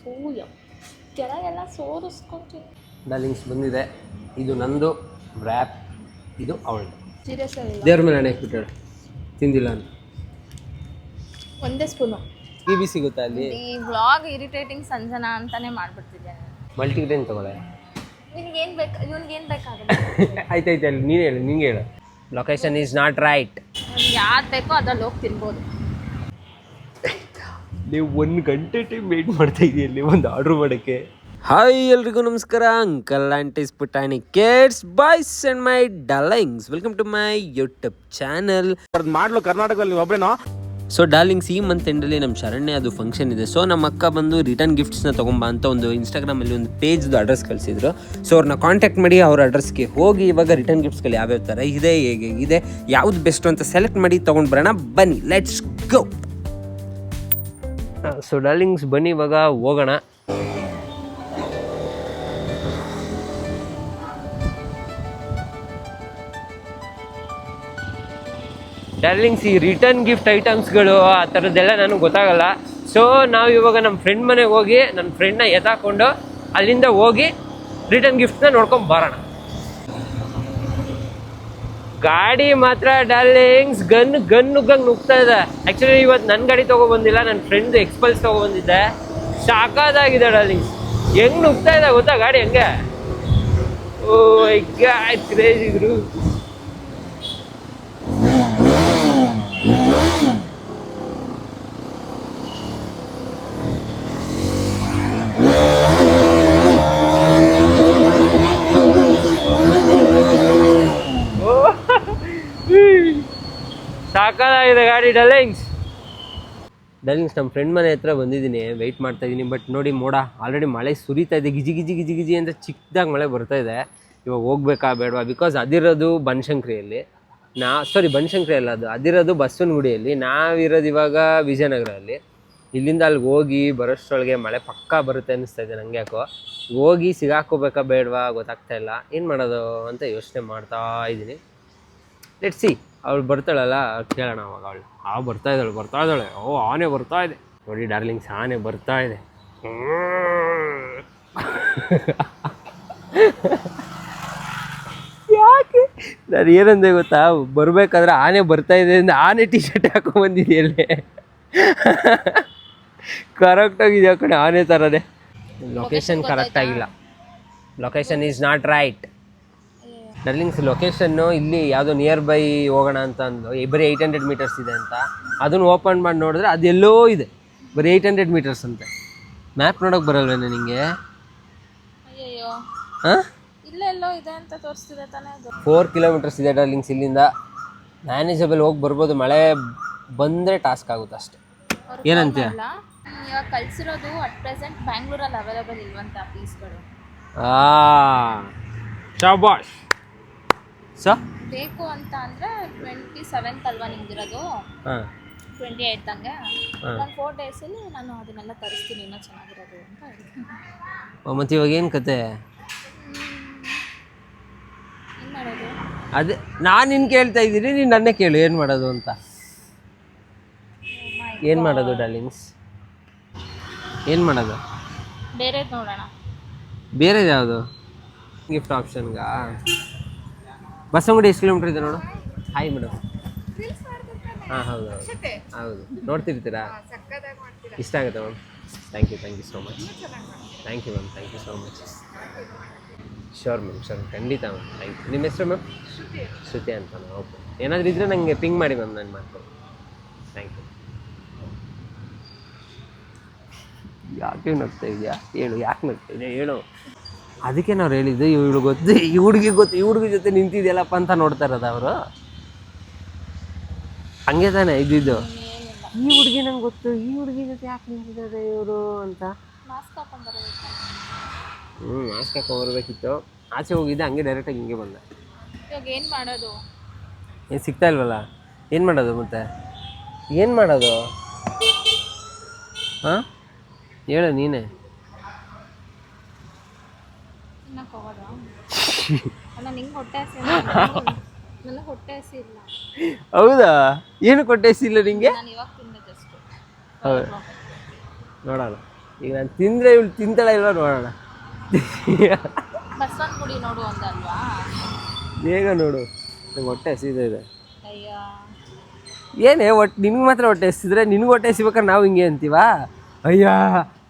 ಹೂಯ ಕೆಳಗೆಲ್ಲ ಸೋರಿಸ್ಕೊತೀನಿ. Darlings ಬಂದಿದೆ. ಇದು ನಂದು ರ್ಯಾಪ್, ಇದು ಅವಳದು. ಸೀರಿಯಸ್ ಆಗಿ ದೇವ್ರ ಮೇಲೆ ಹಣೆ ಇಟ್ಬಿಟ್ಟಾಳೆ ತಿಂದಿಲ್ಲ ಅಂತ. ಒಂದೇ ಸ್ಪೂನು ಬಿ ಸಿಗುತ್ತಾ ಅಲ್ಲಿ? ಈ ವ್ಲಾಗ್ ಇರಿಟೇಟಿಂಗ್ ಸಂಜನಾ ಅಂತಾನೆ ಮಾಡ್ಬಿಡ್ತಿದ್ದೇನೆ. ಮಲ್ಟಿಗ್ರೇನ್ ತಗೊಳ್ಳೆ. ನಿನಗೇನು ಬೇಕು, ಇವನಿಗೇನು ಬೇಕಾಗುತ್ತೆ? ಆಯ್ತಾಯ್ತು, ಅಲ್ಲಿ ನೀನು ಹೇಳು, ನಿಂಗೆ ಹೇಳು. Location is not right. ಯಾವ್ದು ಬೇಕೋ ಅದ್ರಲ್ಲಿ ಹೋಗಿ ತಿನ್ಬೋದು. ನೀವು 1 ಗಂಟೆ ಟೈಮ್ ವೇಟ್ ಮಾಡ್ತಾ ಇದೆಯಲ್ಲಿ ಒಂದು ಆರ್ಡ್ರ್ ಮಾಡೋಕ್ಕೆ. ಹಾಯ್ ಎಲ್ರಿಗೂ ನಮಸ್ಕಾರ. ಅಂಕಲ್ ಆಂಟೀಸ್ ಪುಟಾಣಿ kids boys and my darlings, welcome to my YouTube channel. ಮಾಡ್ಲು ಕರ್ನಾಟಕದಲ್ಲಿ ಒಬ್ಬರೇನೋ. ಸೊ ಡಾರ್ಲಿಂಗ್ಸ್, ಈ ಮಂತ್ ಎಂಡಲ್ಲಿ ನಮ್ಮ ಶರಣ್ಯ ಅದು ಫಂಕ್ಷನ್ ಇದೆ. ಸೊ ನಮ್ಮ ಅಕ್ಕ ಬಂದು ರಿಟರ್ನ್ ಗಿಫ್ಟ್ಸ್ನ ತೊಗೊಂಬ ಅಂತ ಒಂದು ಇನ್ಸ್ಟಾಗ್ರಾಮಲ್ಲಿ ಒಂದು ಪೇಜ್ದು ಅಡ್ರೆಸ್ ಕಳಿಸಿದ್ರು. ಸೊ ಅವ್ರನ್ನ ಕಾಂಟ್ಯಾಕ್ಟ್ ಮಾಡಿ ಅವ್ರ ಅಡ್ರೆಸ್ಗೆ ಹೋಗಿ ಇವಾಗ ರಿಟರ್ನ್ ಗಿಫ್ಟ್ಸ್ಗಳು ಯಾವ್ಯಾವ ಥರ ಇದೆ, ಹೇಗೆ ಇದೆ, ಯಾವ್ದು ಬೆಸ್ಟು ಅಂತ ಸೆಲೆಕ್ಟ್ ಮಾಡಿ ತೊಗೊಂಡು ಬರೋಣ. ಬನ್ನಿ, ಲೆಟ್ಸ್ ಗೋ. ಸೊ ಡಾರ್ಲಿಂಗ್ಸ್ ಬನ್ನಿ ಇವಾಗ ಹೋಗೋಣ. ಡಾರ್ಲಿಂಗ್ಸ್, ಈ ರಿಟರ್ನ್ ಗಿಫ್ಟ್ ಐಟಮ್ಸ್ಗಳು ಆ ಥರದ್ದೆಲ್ಲ ನನಗೆ ಗೊತ್ತಾಗಲ್ಲ. ಸೊ ನಾವು ಇವಾಗ ನಮ್ಮ ಫ್ರೆಂಡ್ ಮನೆಗೆ ಹೋಗಿ ನನ್ನ ಫ್ರೆಂಡ್ನ ಎತ್ತಾಕೊಂಡು ಅಲ್ಲಿಂದ ಹೋಗಿ ರಿಟರ್ನ್ ಗಿಫ್ಟ್ನ ನೋಡ್ಕೊಂಡು ಬರೋಣ. ಗಾಡಿ ಮಾತ್ರ ಡಾರ್ಲಿಂಗ್ಸ್ ಗನ್ನುಗಂಗೆ ನುಗ್ತಾ ಇದೆ. ಆ್ಯಕ್ಚುಲಿ ಇವತ್ತು ನನ್ನ ಗಾಡಿ ತೊಗೊಬಂದಿಲ್ಲ, ನನ್ನ ಫ್ರೆಂಡ್ ಎಕ್ಸ್ಪಲ್ಸ್ ತೊಗೊಬಂದಿದ್ದೆ. ಸಾಕಾದಾಗಿದೆ ಡಾರ್ಲಿಂಗ್ಸ್, ಹೆಂಗೆ ನುಗ್ತಾ ಇದೆ ಗೊತ್ತಾ ಗಾಡಿ, ಹೆಂಗೆ. ಓ ಕ್ರೇಜ್ ಇದ್ರು. ಸಾಕಾಗಿದೆ ಗಾಡಿ ಡಾರ್ಲಿಂಗ್ಸ್. ನಮ್ಮ ಫ್ರೆಂಡ್ ಮನೆ ಹತ್ರ ಬಂದಿದ್ದೀನಿ, ವೆಯ್ಟ್ ಮಾಡ್ತಾ ಇದ್ದೀನಿ. ಬಟ್ ನೋಡಿ ಮೋಡ ಆಲ್ರೆಡಿ ಮಳೆ ಸುರಿತಾ ಇದೆ, ಗಿಜಿ ಗಿಜಿ ಗಿಜಿ ಗಿಜಿ ಅಂತ ಚಿಕ್ಕದಾಗಿ ಮಳೆ ಬರ್ತಾ ಇದೆ. ಇವಾಗ ಹೋಗ್ಬೇಕಾ ಬೇಡವಾ? ಬಿಕಾಸ್ ಅದಿರೋದು ಬನಶಂಕರಿಯಲ್ಲಿ, ಬನಶಂಕರಿ ಅಲ್ಲ, ಅದಿರೋದು ಬಸವನಗುಡಿಯಲ್ಲಿ, ನಾವಿರೋದು ಇವಾಗ ವಿಜಯನಗರಲ್ಲಿ. ಇಲ್ಲಿಂದ ಅಲ್ಲಿಗೆ ಹೋಗಿ ಬರೋಷ್ಟರೊಳಗೆ ಮಳೆ ಪಕ್ಕಾ ಬರುತ್ತೆ ಅನ್ನಿಸ್ತಾ ಇದೆ ನನಗೆ. ಯಾಕೋ ಹೋಗಿ ಸಿಗಾಕೋಬೇಕಾ ಬೇಡವಾ ಗೊತ್ತಾಗ್ತಾ ಇಲ್ಲ. ಏನು ಮಾಡೋದು ಅಂತ ಯೋಚನೆ ಮಾಡ್ತಾ ಇದ್ದೀನಿ. ಲೆಟ್ಸ್ ಸಿ, ಅವಳು ಬರ್ತಾಳಲ್ಲ, ಕೇಳೋಣ ಅವಾಗ. ಅವಳು ಬರ್ತಾ ಇದ್ದಾಳೆ. ಓ, ಆನೆ ಬರ್ತಾ ಇದೆ ನೋಡಿ ಡಾರ್ಲಿಂಗ್ಸ್, ಆನೆ ಬರ್ತಾ ಇದೆ. ಯಾಕೆ ನಾನು ಏನಂದೆ ಗೊತ್ತಾ, ಬರಬೇಕಾದ್ರೆ ಆನೆ ಬರ್ತಾ ಇದೆ ಅಂದ್ರೆ ಆನೆ ಟಿ ಶರ್ಟ್ ಹಾಕೊಂಡ್ಬಂದಿದೆಯಲ್ಲೇ. ಕರೆಕ್ಟಾಗಿದೆ ಆ ಕಡೆ ಆನೆ ಥರನೇ. ಲೊಕೇಶನ್ ಕರೆಕ್ಟಾಗಿಲ್ಲ. Location is not right darlings. ಲೊಕೇಶನ್ನು ಇಲ್ಲಿ ಯಾವುದೋ ನಿಯರ್ ಬೈ ಹೋಗೋಣ ಅಂತ ಅಂದು, ಬರೀ 800 ಮೀಟರ್ಸ್ ಇದೆ ಅಂತ. ಅದನ್ನು ಓಪನ್ ಮಾಡಿ ನೋಡಿದ್ರೆ ಅದೆಲ್ಲೋ ಇದೆ, ಬರೀ 800 ಮೀಟರ್ಸ್ ಅಂತೆ. ಮ್ಯಾಪ್ ನೋಡೋಕೆ ಬರಲ್ವೇನೋ ನಿಮಗೆ? ಅಯ್ಯೋ, ಹಾಂ, ಇಲ್ಲೆಲ್ಲೋ ಇದೆ ಅಂತ ತೋರಿಸ್ತಿದೆ ತಾನೇ. 4 ಕಿಲೋಮೀಟರ್ಸ್ ಇದೆ ಡಾರ್ಲಿಂಗ್ಸ್ ಇಲ್ಲಿಂದ. ಮ್ಯಾನೇಜಬಲ್, ಹೋಗಿ ಬರ್ಬೋದು. ಮಳೆ ಬಂದರೆ ಟಾಸ್ಕ್ ಆಗುತ್ತೆ ಅಷ್ಟೇ. ಏನಂತೀಯ? ಇವಾಗ ಕಳಿಸಿರೋದು ಅಟ್ ಪ್ರೆಸೆಂಟ್ ಬ್ಯಾಂಗ್ಳೂರಲ್ಲಿ ಅವೈಲೇಬಲ್ ಇಲ್ವಂತ ಪೀಸ್ಗಳು. ಶಾಬಾಷ್. ಸೊ ಬೇಕು ಅಂತ ಅಂದರೆ 27th ಅಲ್ವಾ ನಿಮ್ದಿರೋದು? ಹಾಂ, 28th ಹಂಗೆ. ನಾನು 4 ಡೇಸಲ್ಲಿ ನಾನು ಅದನ್ನೆಲ್ಲ ತರಿಸ್ತೀನಿ, ಇನ್ನೂ ಚೆನ್ನಾಗಿರೋದು ಅಂತ ಹೇಳ್ತೀನಿ. ಮತ್ತು ಇವಾಗ ಏನು ಕತೆ? ಏನು ಮಾಡೋದು? ಅದೇ ನಾನು ನಿನ್ನ ಕೇಳ್ತಾ ಇದ್ದೀನಿ, ನೀನು ನನ್ನೇ ಕೇಳು ಏನು ಮಾಡೋದು ಅಂತ. ಏನು ಮಾಡೋದು ಡಾರ್ಲಿಂಗ್ಸ್, ಏನು ಮಾಡೋದು? ಬೇರೆದು ನೋಡೋಣ. ಬೇರೆದು ಯಾವುದು? ಗಿಫ್ಟ್ ಆಪ್ಷನ್ಗಾ? ಬಸವನಗುಡಿ ಎಷ್ಟು ಕಿಲೋಮೀಟ್ರ್ ಇದೆ ನೋಡು. Hi madam. ಹಾಂ, ಹೌದು ಹೌದು, ನೋಡ್ತಿರ್ತೀರಾ? ಇಷ್ಟ ಆಗುತ್ತೆ ma'am. Thank you so much. Thank you ma'am, thank you so much. Sure ma'am, sure, ಖಂಡಿತ ಮ್ಯಾಮ್. Thank you. ನಿಮ್ಮ ಹೆಸರು ಮ್ಯಾಮ್? ಶ್ರುತಿ ಅಂತ. ಓಕೆ, ಏನಾದರೂ ಇದ್ದರೆ ನನಗೆ ಪಿಂಗ್ ಮಾಡಿ ಮ್ಯಾಮ್, ನಾನು ಮಾಡ್ತೀನಿ. Thank you. ಯಾಕೆ ನಗ್ತಾ ಇದೆಯಾ ಹೇಳು, ಯಾಕೆ ನಗ್ತಾ ಇದೆಯಾ ಹೇಳು. ಅದಕ್ಕೆ ನಾವು ಹೇಳಿದ್ದು, ಇವಳು ಗೊತ್ತು, ಈ ಹುಡುಗಿ ಜೊತೆ ನಿಂತಿದೆಯಲ್ಲಪ್ಪ ಅಂತ ನೋಡ್ತಾ ಇರೋದು ಅವರು. ಹಂಗೆ ತಾನೆ ಇದ್ದಿದ್ದು. ಈ ಹುಡುಗಿ ನಂಗೆ ಗೊತ್ತು, ಈ ಹುಡುಗಿ ಜೊತೆ ಯಾಕೆ ನಿಂತಿದ್ದಾರೆ ಇವರು ಅಂತ. ಮಾಸ್ಕ್ ಹಾಕೊಂಡ್ಬರ್ಬೇಕು. ಮಾಸ್ಕ್ ಹಾಕೊಂಡ್ಬರ್ಬೇಕಿತ್ತು. ಆಚೆ ಹೋಗಿದ್ದೆ, ಹಂಗೆ ಡೈರೆಕ್ಟಾಗಿ ಹಿಂಗೆ ಬಂದೆ. ಇವಾಗ ಏನು ಮಾಡೋದು? ಏನು ಸಿಗ್ತಾ ಇಲ್ವಲ್ಲ, ಏನು ಮಾಡೋದು ಮತ್ತೆ? ಏನು ಮಾಡೋದು? ಹಾಂ, ಹೇಳು ನೀನೇ. ತಿನ್ನಕ್ಕೆ ಹೋಗೋದು? ಅಲ್ಲ, ನಿಂಗೆ ಹೊಟ್ಟೆ ಹಸಿ, ನನಗೆ ಹೊಟ್ಟೆ ಹಸಿ ಇಲ್ಲ. ಹೌದಾ? ಏನು ಹೊಟ್ಟೆ ಹಸಿ ಇಲ್ಲ ನಿಂಗೆ? ನಾನು ಇವಾಗ ತಿಂದೆ ಜಸ್ಟ್. ಹೌದು, ನೋಡೋಣ. ಈಗ ನಾನು ತಿಂದರೆ ಇವಳು ತಿಂತಾಳ ಇಲ್ವ ನೋಡೋಣ. ಬಸವನಗುಡಿ ನೋಡು ಅಂದಲ್ವಾ? ಬೇಗ ನೋಡು, ನಂಗೆ ಹೊಟ್ಟೆ ಹಸಿತಾ ಇದೆ. ಅಯ್ಯ ಏನೇ ಒಟ್ಟು ನಿನ್ಗೆ ಮಾತ್ರ ಹೊಟ್ಟೆ ಹಸಿದ್ರೆ ನಿನ್ಗೆ ಹೊಟ್ಟೆ ಹಸಿಬೇಕಾದ್ರೆ ನಾವು ಹಿಂಗೆ ಅಂತೀವಾ? ಅಯ್ಯ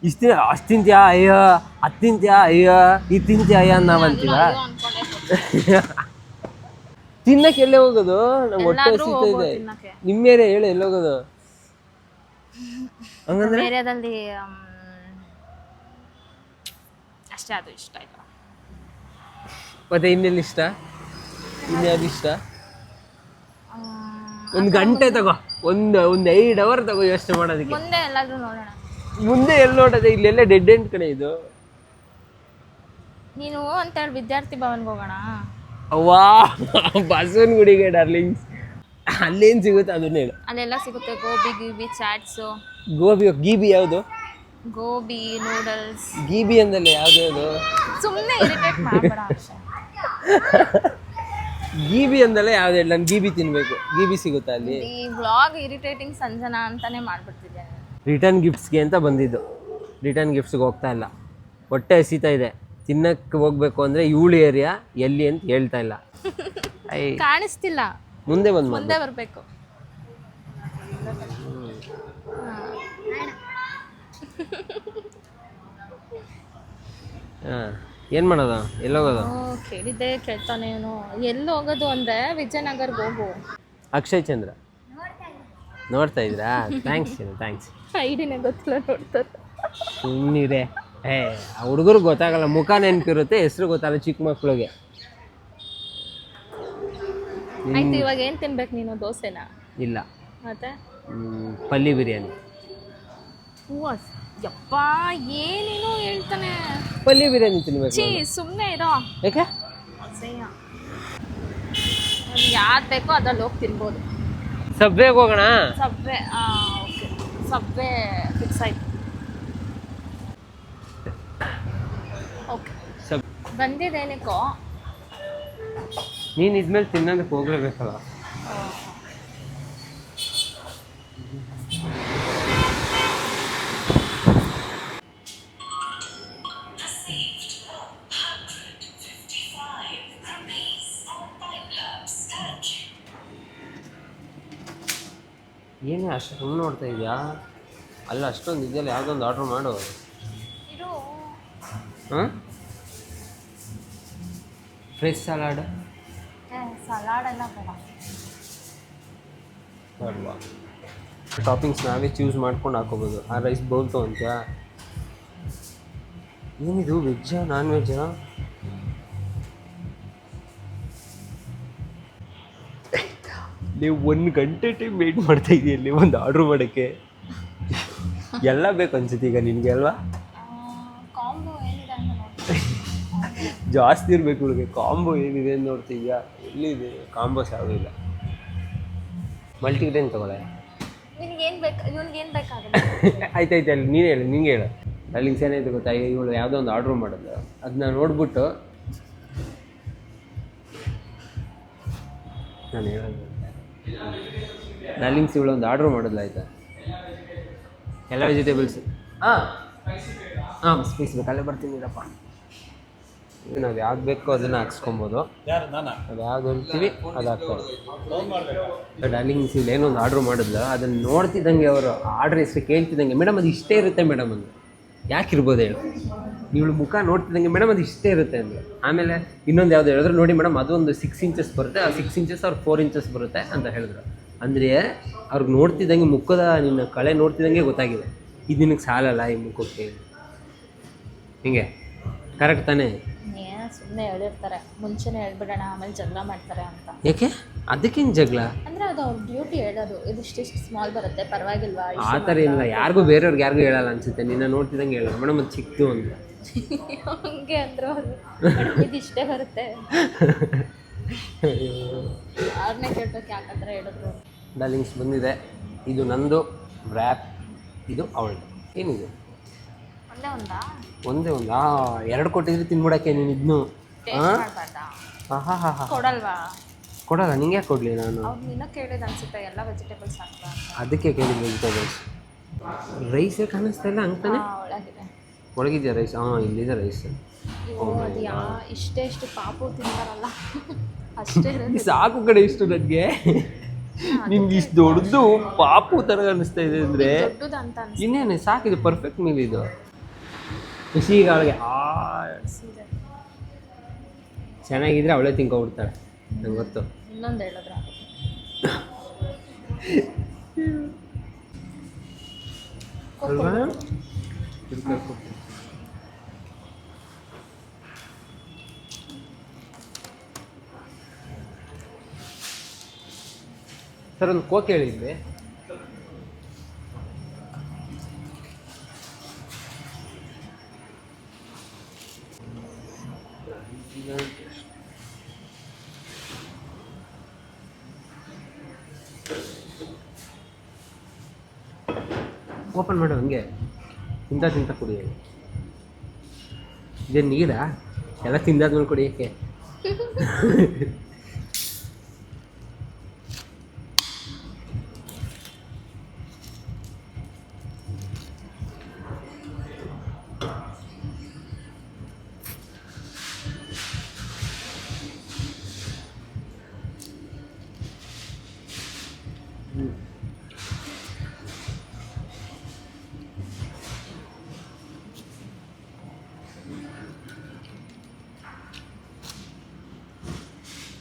ಇಷ್ಟು ಅಷ್ಟು ತಿಂತೀಯಾ, ಅಯ್ಯ ಅದು ತಿಂತೀಯಾ, ಅಯ್ಯ ಇದು ತಿಂತೀಯಾ ಅಯ್ಯ ನಾವು ಅಂತೀವ. ಅಯ್ಯೋ ಅನ್ಕೊಂಡೆ. ತಿನ್ನಕ್ಕೆ ಎಲ್ಲೇ ಹೋಗೋದು? ನಂಗೆ ಹೊಟ್ಟೆ ಎಲ್ಲಾದ್ರೂ ಹಸಿತಾ ಹೋಗೋ ಇದೆ. ತಿನ್ನಕ್ಕೆ. ನಿಮ್ಮೇರೆ ಹೇಳು ಎಲ್ಲಿ ಹೋಗೋದು ಹಂಗಂದ್ರೆ? ಏರಿಯಾದಲ್ಲಿ ಅಷ್ಟೇ, ಅದು ಇಷ್ಟ ಆಯ್ತು. ಮತ್ತೆ ಇನ್ನೆಲ್ಲಿ ಇಷ್ಟ? ಇನ್ಯಾವ್ದು ಇಷ್ಟ? ಒಂದು ಗಂಟೆ ತಗೋ, ಒಂದು 5 ಅವರ್ ತಗೋ ಯೋಚನೆ ಮಾಡೋದಕ್ಕೆ. ಮುಂದೆ ಎಲ್ಲಾದ್ರೂ ನೋಡೋಣ. ಮುಂದೆ ಎಲ್ಲಿ ನೋಡೋದೆ? ಇಲ್ಲೆಲ್ಲ ಡೆಡ್ ಎಂಡ್ ಕಡೆ ಇದು. ನೀನು ಅಂತೇಳಿ ವಿದ್ಯಾರ್ಥಿ ಭವನ್ಗೆ ಹೋಗೋಣ. ಅವ್ವಾ ಬಸವನಗುಡಿಗೆ ಡಾರ್ಲಿಂಗ್ಸ್, ಅಲ್ಲೇನು ಸಿಗುತ್ತೆ ಅದನ್ನ ಹೇಳು. ಅಲ್ಲೆಲ್ಲ ಸಿಗುತ್ತೆ, ಗೋಬಿ ಗೀಬಿ ಚಾಟ್ಸು. ಗೀಬಿ ಯಾವುದು? ಗೋಬಿ ನೂಡಲ್ಸ್. ಗೀಬಿ ಅಂದಲ್ಲ ಯಾವುದು? ಯಾವುದು ಸುಮ್ಮನೆ ಇರಿಟೇಟ್ ಮಾಡಬೇಡ ಅಷ್ಟೇ. ಗೀಬಿ ಅಂದಲ್ಲ ಯಾವ್ದು ಹೇಳಿ, ನಾನು ಗೀಬಿ ತಿನ್ಬೇಕು. ಗೀಬಿ ಸಿಗುತ್ತಾ ಅಲ್ಲಿ? ಈ ವ್ಲಾಗ್ ಇರಿಟೇಟಿಂಗ್ ಸಂಜನಾ ಅಂತಾನೆ ಮಾಡ್ಬಿಡ್ತಿದ್ದೇನೆ. ರಿಟರ್ನ್ ಗಿಫ್ಟ್ಸ್ಗೆ ಅಂತ ಬಂದಿದ್ದು, ರಿಟರ್ನ್ ಗಿಫ್ಟ್ಸ್ಗೆ ಹೋಗ್ತಾ ಇಲ್ಲ. ಹೊಟ್ಟೆ ಹಸಿತಾ ಇದೆ, ತಿನ್ನಕ್ಕೆ ಹೋಗ್ಬೇಕು ಅಂದರೆ ಇವಳು ಏರಿಯಾ ಎಲ್ಲಿ ಅಂತ ಹೇಳ್ತಾ ಇಲ್ಲ. ಕಾಣಿಸ್ತಿಲ್ಲ, ಮುಂದೆ ಬಂದು ಮುಂದೆ ಬರಬೇಕು. ಹಾಂ, ಏನು ಮಾಡೋದು? ಎಲ್ಲೋಗೋದು? ಕೇಳಿದ್ದೆ ಕೇಳ್ತಾನೆ ಇವನು. ಎಲ್ಲಿ ಹೋಗೋದು ಅಂದರೆ ವಿಜಯನಗರ್ಗೆ ಹೋಗು. ಅಕ್ಷಯ್ ಚಂದ್ರ ನೋಡ್ತಾ ಇದ್ರಾ? Thanks thanks. ಐಡಿನೇ ಗೊತ್ತಿಲ್ಲ, ನೋಡ್ತಾರೆ. ಸುಮ್ಮನಿರೆ. ಆ ಹುಡುಗರು ಗೊತ್ತಾಗಲ್ಲ, ಮುಖ ನೆನಪಿರುತ್ತೆ, ಹೆಸರು ಗೊತ್ತಾಗಲ್ಲ ಚಿಕ್ಕ ಮಕ್ಳಿಗೆ. ಆಯ್ತು, ಇವಾಗ ಏನು ತಿನ್ಬೇಕು ನೀನು? ದೋಸೆನಾ? ಇಲ್ಲ, ಮತ್ತೆ ಪಲ್ಲಿ ಬಿರಿಯಾನಿ. ಯಪ್ಪ, ಏನೇನೋ ಹೇಳ್ತಾನೆ. ಪಲ್ಲಿ ಬಿರಿಯಾನಿ ತಿನ್ಬೇಕು. ಚೀ, ಸುಮ್ಮನೆ ಇರೋ. ಯಾಕೆ? ಯಾವ್ದು ಬೇಕೋ ಅದ್ರಲ್ಲಿ ಹೋಗಿ ತಿನ್ಬೋದು. ಸಬ್ವೆಗೆ ಹೋಗೋಣ. ಸಬ್ವೆ, ಓಕೆ, ಸಬ್ವೆ ಫಿಕ್ಸ್ ಆಯ್ತು. ಓಕೆ, ಬಂದಿದ್ದೇನಿಕೋ. ನೀನು ಇದ್ಮೇಲೆ ತಿನ್ನೋದಕ್ಕೆ ಹೋಗ್ಲೇಬೇಕಲ್ಲ. ಏನೇ ಅಷ್ಟು ಸುಮ್ಮನೆ ನೋಡ್ತಾ ಇದೆಯಾ? ಅಲ್ಲ ಅಷ್ಟೊಂದು ಇದೆಯಲ್ಲ, ಯಾವುದೊಂದು ಆರ್ಡ್ರ್ ಮಾಡು. ಇದು ಹಾಂ, ಫ್ರೆಶ್ ಸಲಾಡ್. ಸಲಾಡ್ ಎಲ್ಲ ಬೇಡ. ಬೇಡವಾ? ಟಾಪಿಂಗ್ಸ್ ನಾವೇ ಚೂಸ್ ಮಾಡ್ಕೊಂಡು ಹಾಕೋಬೋದು. ಆ ರೈಸ್ ಬೌಲ್ ತೊಗೊಂತ್ಯಾ? ಏನಿದು, ವೆಜ್ಜಾ ನಾನ್ ವೆಜ್ಜಾ? ನೀವು 1 ಗಂಟೆ ಟೈಮ್ ವೆಯ್ಟ್ ಮಾಡ್ತಾ ಇದೆಯಲ್ಲಿ ಒಂದು ಆರ್ಡ್ರ್ ಮಾಡೋಕ್ಕೆ. ಎಲ್ಲ ಬೇಕು ಅನ್ಸುತ್ತೆ ಈಗ ನಿನಗೆ ಅಲ್ವಾ? ಕಾಂಬೋ ಏನಿದೆ ಅಂತ ನೋಡ್ತೀನಿ. ಜಾಸ್ತಿ ಇರಬೇಕು ಇವಳಿಗೆ. ಕಾಂಬೋ ಏನಿದೆ ಅಂತ ನೋಡ್ತಿದ್ಯಾ? ಎಲ್ಲಿದೆ ಕಾಂಬೋಸ್? ಯಾವುದೂ ಇಲ್ಲ. ಮಲ್ಟಿಗ್ರೇನ್ ತಗೊಳ್ಳೆ. ನಿನಗೇನು ಬೇಕು? ಇವ್ನಿಗೇನು ಬೇಕಾಗುತ್ತೆ? ಆಯ್ತಾಯ್ತು, ಅಲ್ಲಿ ನೀನು ಹೇಳು, ನಿಂಗೆ ಹೇಳು. ಅಲ್ಲಿಂಗ್ಸ್ ಏನಾಯ್ತು ಗೊತ್ತಾ? ಇವಳು ಯಾವುದೋ ಒಂದು ಆರ್ಡ್ರ್ ಮಾಡೋದು, ಅದನ್ನ ನೋಡ್ಬಿಟ್ಟು ನಾನು ಹೇಳೋದು, ಡಾರ್ಲಿಂಗ್ಸ್ ಇವಳು ಒಂದು ಆರ್ಡ್ರ್ ಮಾಡೋದು ಆಯಿತಾ? ಎಲ್ಲ ವೆಜಿಟೇಬಲ್ಸ್. ಹಾಂ ಸ್ಪೈಸ್ ಬೇಕು, ಅಲ್ಲೇ ಬರ್ತೀನಿರಪ್ಪ. ನಾವು ಯಾವ್ದು ಬೇಕೋ ಅದನ್ನು ಹಾಕ್ಸ್ಕೊಬೋದು. ಅದು ಯಾವ್ದು ಹೇಳ್ತೀವಿ ಅದು ಹಾಕ್ತಾರೆ. ಡಾರ್ಲಿಂಗ್ಸ್ ಇಲ್ಲಿ ಏನೋ ಒಂದು ಆರ್ಡ್ರ್ ಮಾಡಿದ್ಲು, ಅದನ್ನು ನೋಡ್ತಿದ್ದಂಗೆ ಅವರು ಆರ್ಡ್ರ್ ಹೆಸರು ಕೇಳ್ತಿದ್ದಂಗೆ, ಮೇಡಮ್ ಅದು ಇಷ್ಟೇ ಇರುತ್ತೆ ಮೇಡಮ್ ಅಂದು. ಯಾಕಿರ್ಬೋದು ಹೇಳು? ಇವಳು ಮುಖ ನೋಡ್ತಿದ್ದಂಗೆ ಮೇಡಮ್ ಅದು ಇಷ್ಟೇ ಇರುತ್ತೆ ಅಂದರು. ಆಮೇಲೆ ಇನ್ನೊಂದು ಯಾವುದು ಹೇಳಿದ್ರು, ನೋಡಿ ಮೇಡಮ್ ಅದು ಒಂದು 6 ಇಂಚಸ್ ಬರುತ್ತೆ, ಆ 6 ಇಂಚಸ್ ಅವ್ರು 4 ಇಂಚಸ್ ಬರುತ್ತೆ ಅಂತ ಹೇಳಿದ್ರು. ಅಂದರೆ ಅವ್ರಿಗೆ ನೋಡ್ತಿದ್ದಂಗೆ ಮುಖದ ನಿನ್ನ ಕಳೆ ನೋಡ್ತಿದ್ದಂಗೆ ಗೊತ್ತಾಗಿದೆ, ಇದು ನಿನಗೆ ಸಾಲಲ್ಲ ಈ ಮುಖಕ್ಕೆ. ಹಿಂಗೆ ಕರೆಕ್ಟ್ ತಾನೇ? ಏನೋ ಸುಮ್ಮನೆ ಹೇಳಿರ್ತಾರೆ, ಮುಂಚೆನೇ ಹೇಳ್ಬಿಡೋಣ ಆಮೇಲೆ ಜಗಳ ಮಾಡ್ತಾರೆ ಅಂತ. ಯಾಕೆ? ಅದಕ್ಕೇನು ಜಗಳ? ಅಂದರೆ ಅದು ಅವ್ರ ಡ್ಯೂಟಿ ಹೇಳೋದು, ಇದಿಷ್ಟು ಸ್ಮಾಲ್ ಬರುತ್ತೆ ಪರವಾಗಿಲ್ವಾ? ಆ ಥರ ಇಲ್ಲ, ಯಾರಿಗೂ ಬೇರೆಯವ್ರಿಗೆ ಯಾರಿಗೂ ಹೇಳಲ್ಲ ಅನ್ಸುತ್ತೆ. ನಿನ್ನ ನೋಡ್ತಿದ್ದಂಗೆ ಹೇಳೋದು, ಮೇಡಮ್ ಅದು ಚಿಕ್ಕದು ಅಂತ. ಹಂಗೆ ಅಂದರು ಅವರು, ಇದಿಷ್ಟೇ ಬರುತ್ತೆ. ಅವ್ರನ್ನೇ ಕೇಳ್ಬೇಕು ಯಾಕಂದ್ರೆ ಹೇಳಿದ್ರು. ಡಾರ್ಲಿಂಗ್ಸ್ ಬಂದಿದೆ, ಇದು ನಂದು ರ್ಯಾಪ್, ಇದು ಅವಳದು. ಏನಿದೆ? ಒಂದೇ ಒಂದು 2 ಕೊಟ್ಟಿದ್ರೆ ತಿನ್ಬಿಡಕ್ಕೆ ನೀನು ಇದನ್ನು. ಕೊಡಲ್ವಾ? ಕೊಡಲ್ಲ, ನಿಂಗೆ ಯಾಕೆ ಕೊಡಲಿ ನಾನು? ಅವ್ರು ನಿನ್ನ ಕೇಳಿದ ಅನ್ಸುತ್ತೆ ಎಲ್ಲ ವೆಜಿಟೇಬಲ್ಸ್ ಹಾಕ್ತಾ. ಅದಕ್ಕೆ ಕೇಳಿದ ವೆಜಿಟೇಬಲ್ಸ್. ರೈಸೇ ಕಾಣಿಸ್ತಾ ಇಲ್ಲ ಅಂತಾನೆ. ಒಳಗಿದೆ. ಒಳಗಿದೆಯಾ ರೈಸ್? ಹಾಂ, ಇಲ್ಲಿದೆ ರೈಸ್. ಅದು ಇಷ್ಟು ಪಾಪು ತಿಂತಾರಲ್ಲ ಅಷ್ಟೇ ಇರೋದು. ಸಾಕು ಕಡೆ ಇಷ್ಟು ನನಗೆ. ನಿಮ್ಗೆ ಇಷ್ಟು ದೊಡ್ಡದು ಪಾಪು ಥರ ಅನಿಸ್ತಾ ಇದೆ ಅಂದರೆ ದೊಡ್ಡದು ಅಂತ ಅನ್ಸುತ್ತೆ. ಇನ್ನೇನು ಸಾಕಿದೆ, ಪರ್ಫೆಕ್ಟ್ ಮೀಲ್ ಇದು. ಖುಷಿ ಈಗ ಅವಳಿಗೆ ಚೆನ್ನಾಗಿದ್ರೆ ಅವಳೇ ತಿನ್ಕೊಬಿಡ್ತಾಳೆ, ನಂಗೆ ಗೊತ್ತು. ಇನ್ನೊಂದು ಹೇಳಿದ್ರೆ ಅಲ್ವಾ? ಸರ್ ಒಂದು ಕೋಕ್ ಹೇಳಿದ್ವಿ. ಓಪನ್ ಮಾಡು, ಹಂಗೆ ತಿಂತ ಕುಡಿಯೋದು. ಇದೇನು ನೀರಾ? ಎಲ್ಲ ತಿಂದಾದ್ಮೇಲೆ ಕುಡಿಯೋಕ್ಕೆ.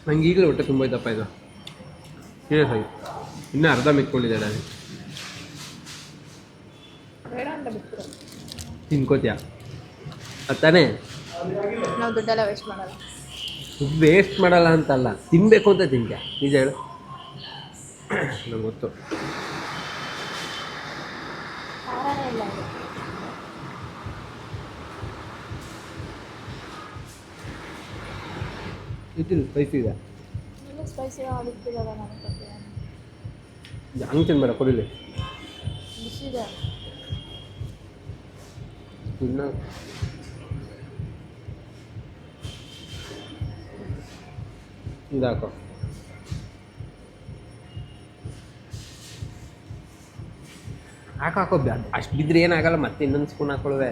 ನಂಗೆ ಈಗಲೇ ಹೊಟ್ಟೆ ತುಂಬ ಇದ್ದಪ್ಪ ಇದು. ಸೀರಿಯಸ್ ಆಗಿ ಇನ್ನೂ ಅರ್ಧ ಮೆತ್ಕೊಂಡಿದ್ದಾಳೆ. ಅದು ಬೇಡ ಅಂತ ಬಿಟ್ಬಿಡು. ತಿನ್ಕೋತೀಯ ಅತ್ತಾನೆ? ನಾವು ದುಡ್ಡೆಲ್ಲ ವೇಸ್ಟ್ ಮಾಡಲ್ಲ. ವೇಸ್ಟ್ ಮಾಡಲ್ಲ ಅಂತಲ್ಲ, ತಿನ್ನಬೇಕು ಅಂತ ತಿಂತೀಯ. ನಿಜ ಹೇಳು, ನಂಗೆ ಗೊತ್ತು. ಖಾರನೇ ಇಲ್ಲ ಅದು. ಇಟ್ಟಿಲ್ಲ, ಸ್ಪೈಸಿ ಇದೆ. ಇನ್ನೂ ಸ್ಪೈಸಿ ಆಗಿರ್ತಿದ್ದಲ್ಲ ನನಗೆ ಗೊತ್ತಿಲ್ಲ. ಹಂಗೆ ತಿನ್ಬೇಡ, ಕೊಡಿಲಿ. ಬಿಸಿದೆ. ಇನ್ನು ಇದಾಕೋ. ಹಾಕೋ ಅಷ್ಟು ಬಿದ್ದರೆ ಏನಾಗಲ್ಲ. ಮತ್ತೆ ಇನ್ನೊಂದು ಸ್ಪೂನ್ ಹಾಕೊಳ್ಳುವೆ.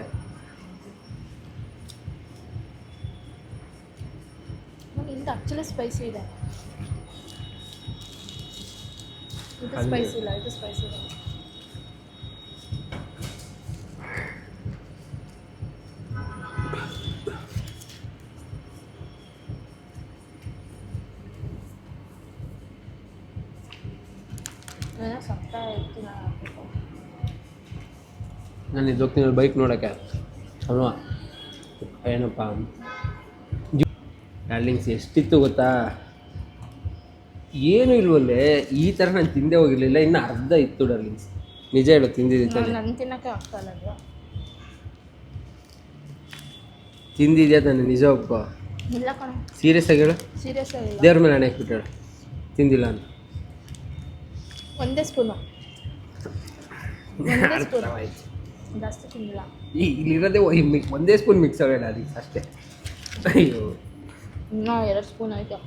ಇದು ಆ್ಯಕ್ಚುಲಿ ಸ್ಪೈಸಿ ಇದೆ. ಇದು ಸ್ಪೈಸಿ ಇಲ್ಲ, ಇದು ಸ್ಪೈಸಿ ಇದೆ. ಸತ್ತ ಇರ್ತೀನಿ ನಾನು ಇದು ಹೋಗ್ತೀನಿ ಬೈಕ್ ನೋಡೋಕ್ಕೆ. ಅಲ್ವಾ ಏನಪ್ಪ ಡಾರ್ಲಿಂಗ್ಸ್, ಎಷ್ಟಿತ್ತು ಗೊತ್ತಾ? ಏನೂ ಇಲ್ವಲ್ಲೇ. ಈ ಥರ ನಾನು ತಿಂದೇ ಹೋಗಿರಲಿಲ್ಲ. ಇನ್ನು ಅರ್ಧ ಇತ್ತು ಡಾರ್ಲಿಂಗ್ಸ್. ನಿಜ ಹೇಳು, ತಿಂದಿದ್ದೆ. ನನ್ನ ತಿನ್ನೋಕ್ಕೆ ಆಗ್ತಾಯಿಲ್ಲ ಅದು. ತಿಂದಿದ್ಯಾ ತಾನೆ? ನಿಜ ಒಪ್ಕೋ. ಇಲ್ಲ ಕಣ, ಸೀರಿಯಸ್ ಆಗಿ ಹೇಳು. ಸೀರಿಯಸ್ ಆಗಿಲ್ಲ. ದೇವ್ರ ಮೇಲೆ ಹಣೆ ಹಾಕ್ಬಿಟ್ಟಾಳು ತಿಂದಿಲ್ಲ ಅಂತ. ಒಂದೇ ಸ್ಪೂನು, ಒಂದೇ ಸ್ಪೂನು, ಜಾಸ್ತಿ ತಿಂದಿಲ್ಲ. ಇಲ್ಲಿರೋದೇ ಒಂದೇ ಸ್ಪೂನ್ ಮಿಕ್ಸ್ ಆಗೋಣ ಅದಕ್ಕೆ ಅಷ್ಟೇ. ಅಯ್ಯೋ, ಇನ್ನೂ 2 ಸ್ಪೂನ್ ಆಯಿತು.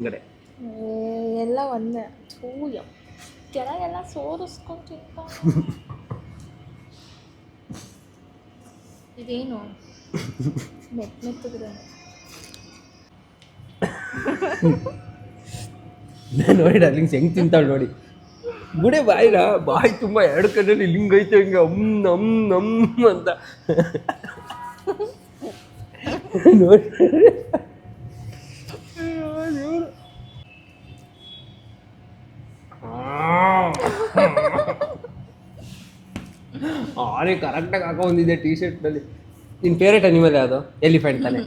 ಗಡೆ ಎಲ್ಲ ಒಂದೇ. ಥೂಯ ಕೆಳಗೆಲ್ಲ ಸೋರಿಸ್ಕೊಂಡು ತಿಂತ. ಇದೇನು ಮೆತ್ತಗಿದ್ರೆ ನೋಡಿ ಡಾರ್ಲಿಂಗ್ಸ್ ಹೆಂಗೆ ತಿಂತಾಳು ನೋಡಿ. ಗುಡೆ ಬಾಯಿನ ಬಾಯಿ ತುಂಬ 2 ಕಣ್ಣಲ್ಲಿ ಲಿಂಗೈತೆ ಹಿಂಗೆ ನಮ್ ಅಂತ ನೋಡಿ. ಆನೆ ಕರೆಕ್ಟಾಗಿ ಹಾಕೋ ಬಂದಿದ್ದೆ ಟೀ ಶರ್ಟ್ನಲ್ಲಿ. ನಿನ್ನ ಫೇವ್ರೇಟ್ ಅನಿಮಲ್ ಯಾವುದು? ಎಲಿಫೆಂಟ್ ತಾನೆ?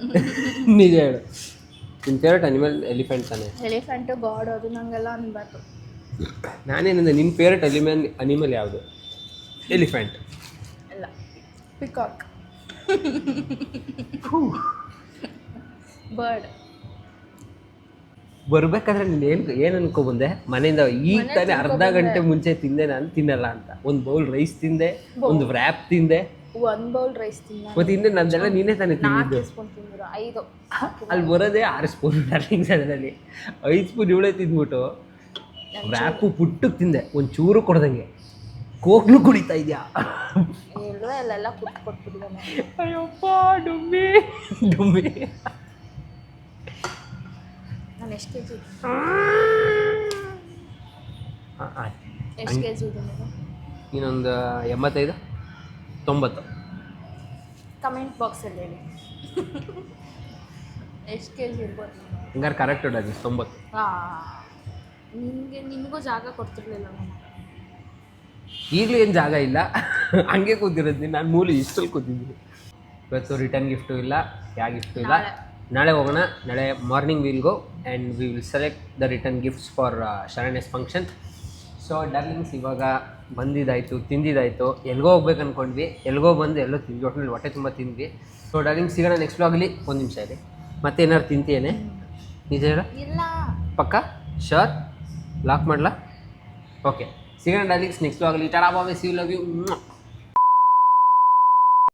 ನಿಜ ಹೇಳು, ನಿನ್ನ ಫೇವ್ರೇಟ್ ಅನಿಮಲ್ ಎಲಿಫೆಂಟ್ ತಾನೆ? ಎಲಿಫೆಂಟು ಗಾಡ್ ಅದು ನಂಗೆಲ್ಲ ಅನ್ಬಾರ್ದು. ನಾನೇನಂದ್ರೆ ನಿನ್ನ ಫೇವ್ರೇಟ್ ಅನಿಮಲ್ ಯಾವುದು? ಎಲಿಫೆಂಟ್ ಇಲ್ಲ, ಪಿಕಾಕ್. ಬರ್ಡ್. ಬರ್ಬೇಕಾದ್ರೆ ನೀನು ಏನು ಅನ್ಕೊಬಂದೆ ಮನೆಯಿಂದ? ಈಗ ತಾನೇ ಅರ್ಧ ಗಂಟೆ ಮುಂಚೆ ತಿಂದೆ ನಾನು ತಿನ್ನಲ್ಲ ಅಂತ. ಒಂದು ಬೌಲ್ ರೈಸ್ ತಿಂದೆ, ಒಂದು ವ್ರ್ಯಾಪ್ ತಿಂದೆ, 1 ಬೌಲ್ ರೈಸ್ ತಿಂದ. ಮತ್ತೆ ಇನ್ನೇ ನಂದೆಲ್ಲ ನೀನೇ ತಾನೇ ತಿಂದಿದ್ದು. 4 ಸ್ಪೂನ್ ತಿಂದಿರೋ 5. ಅಲ್ಲಿ ಬರೋದೇ 6 ಸ್ಪೂನ್ ಡಾರ್ಲಿಂಗ್ಸ್. ಅದರಲ್ಲಿ 5 ಸ್ಪೂನ್ ಇವಳೇ ತಿಂದ್ಬಿಟ್ಟು ರ್ಯಾಪು ಪುಟ್ಟಕ್ಕೆ ತಿಂದೆ ಒಂದು ಚೂರು ಕೊಡ್ದಂಗೆ ಕೋಕ್ಲು ಕುಡಿತಾ ಇದೆಯಾ ಎಲ್ಲೋ ಅಲ್ಲೆಲ್ಲ ಕೊಟ್ಬಿಟ್ಟಿದ್ದಾನೆ. ಅಯ್ಯಪ್ಪ ಡುಮ್ಮಿ ಡುಮ್ಮಿ ನಾನು ಎಷ್ಟು ಕೆ ಜಿ ಆಯ್ತು ಎಷ್ಟು ಕೆ ಜಿ ಇದೆ ನೀವು? ಇನ್ನೊಂದು 85 90 ಕಮೆಂಟ್ ಬಾಕ್ಸಲ್ಲಿ ಹೇಳಿ ಎಷ್ಟು ಕೆ ಜಿ ಇರ್ಬೋದು. ಹಂಗಾರೆ ಕರೆಕ್ಟ್ ಅದು 90. ನಿನಗೂ ಜಾಗ ಕೊಡ್ತಿರ್ಲಿಲ್ಲ ನಾನು. ಈಗಲೂ ಏನು ಜಾಗ ಇಲ್ಲ ಹಂಗೆ ಕೂತಿರೋದು ನಾನು ಮೂಲೆ ಇಷ್ಟಲ್ಲಿ ಕೂತಿದ್ದೀನಿ. ಇವತ್ತು ರಿಟರ್ನ್ ಗಿಫ್ಟು ಇಲ್ಲ, ಯಾವ ಗಿಫ್ಟು ಇಲ್ಲ. ನಾಳೆ ಹೋಗೋಣ. ನಾಳೆ morning will go and we will select the return gifts for Sharanya's function. So darlings, ಇವಾಗ ಬಂದಿದ್ದಾಯಿತು, ತಿಂದಿದ್ದಾಯಿತು, ಎಲ್ಗೋ ಹೋಗ್ಬೇಕು ಅಂದ್ಕೊಂಡ್ವಿ, ಎಲ್ಗೋ ಬಂದು ಎಲ್ಲೋ ತಿಂದ್ವಿ, ಒಟ್ಟಿನಲ್ಲಿ ಹೊಟ್ಟೆ ತುಂಬ ತಿಂದ್ವಿ. ಸೊ ಡಾರ್ಲಿಂಗ್ಸ್, ಸಿಗೋಣ ನೆಕ್ಸ್ಟ್ ವ್ಲಾಗಲ್ಲಿ. ಒಂದು ನಿಮಿಷ ಇದೆ, ಮತ್ತೆ ಏನಾದ್ರು ತಿಂತೇನೆ ನಿಜ ಹೇಳ? ಇಲ್ಲ ಪಕ್ಕ ಶೋರ್ ಲಾಕ್ ಮಾಡಲಾ? ಓಕೆ, ಸಿಗೋಣ ಡಾರ್ಲಿಂಗ್ಸ್ ನೆಕ್ಸ್ಟ್ ವ್ಲಾಗಲ್ಲಿ. Tata bye, see you, love you.